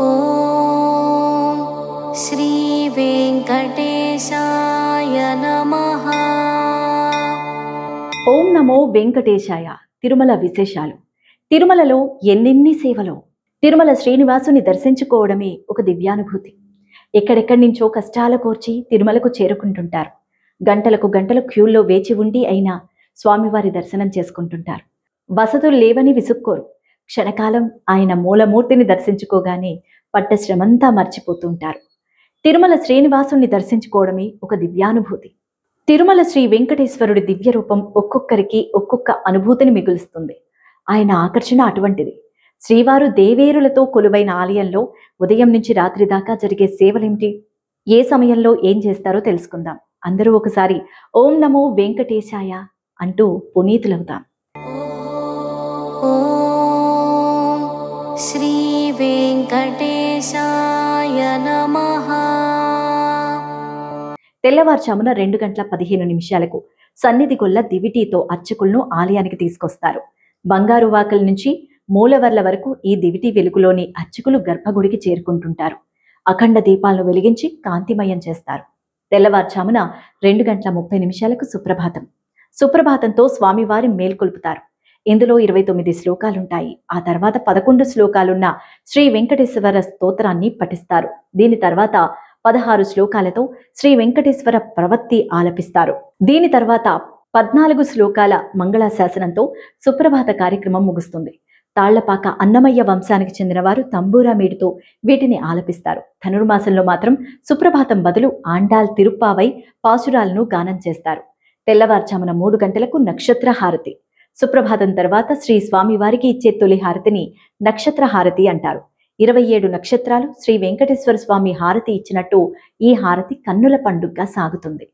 ఓం శ్రీ వెంకటేశాయ నమః. ఓం నమో వెంకటేశాయ. తిరుమల విశేషాలు. తిరుమలలో ఎన్నెన్ని సేవలో. తిరుమల శ్రీనివాసుని దర్శించుకోవడమే ఒక దివ్యానుభూతి. ఎక్కడెక్కడి నుంచో కష్టాల కోర్చి తిరుమలకు చేరుకుంటుంటారు. గంటలకు గంటలు క్యూల్లో వేచి ఉండి అయినా స్వామివారి దర్శనం చేసుకుంటుంటారు. వసతులు లేవని విసుక్కోరు. క్షణకాలం ఆయన మూలమూర్తిని దర్శించుకోగానే పట్ట శ్రమంతా మర్చిపోతుంటారు. తిరుమల శ్రీనివాసుని దర్శించుకోవడమే ఒక దివ్యానుభూతి. తిరుమల శ్రీ వెంకటేశ్వరుడి దివ్య రూపం ఒక్కొక్కరికి ఒక్కొక్క అనుభూతిని మిగులుస్తుంది. ఆయన ఆకర్షణ అటువంటిది. శ్రీవారు దేవేరులతో కొలువైన ఆలయంలో ఉదయం నుంచి రాత్రి దాకా జరిగే సేవలేమిటి, ఏ సమయంలో ఏం చేస్తారో తెలుసుకుందాం. అందరూ ఒకసారి ఓం నమో వెంకటేశాయ అంటూ పునీతులవుతాం. ఓం శ్రీ వెంకటేశాయ నమః. తెల్లవారుజామున 2:15 సన్నిధి గొల్ల దివిటీతో అర్చకులను ఆలయానికి తీసుకొస్తారు. బంగారు వాకల నుంచి మూలవర్ల వరకు ఈ దివిటీ వెలుగులోని అర్చకులు గర్భగుడికి చేరుకుంటుంటారు. అఖండ దీపాలను వెలిగించి కాంతిమయం చేస్తారు. తెల్లవారుజామున 2:30 సుప్రభాతం. సుప్రభాతంతో స్వామివారి మేల్కొల్పుతారు. ఇందులో 29 శ్లోకాలుంటాయి. ఆ తర్వాత 11 శ్లోకాలున్న శ్రీ వెంకటేశ్వర స్తోత్రాన్ని పఠిస్తారు. దీని తర్వాత 16 శ్లోకాలతో శ్రీ వెంకటేశ్వర ప్రవత్తి ఆలపిస్తారు. దీని తర్వాత 14 శ్లోకాల మంగళాశాసనంతో సుప్రభాత కార్యక్రమం ముగుస్తుంది. తాళ్లపాక అన్నమయ్య వంశానికి చెందినవారు తంబూరా మీటుతో వీటిని ఆలపిస్తారు. ధనుర్మాసంలో మాత్రం సుప్రభాతం బదులు ఆండాల్ తిరుప్పావై పాసురాలను గానం చేస్తారు. తెల్లవారుజామున 3 గంటలకు నక్షత్ర హారతి. సుప్రభాతం తర్వాత శ్రీ స్వామివారికి ఇచ్చే తొలి హారతిని నక్షత్ర హారతి అంటారు. 27 నక్షత్రాలు శ్రీ వెంకటేశ్వర స్వామి హారతి ఇచ్చినట్టు ఈ హారతి కన్నుల పండుగగా సాగుతుంది.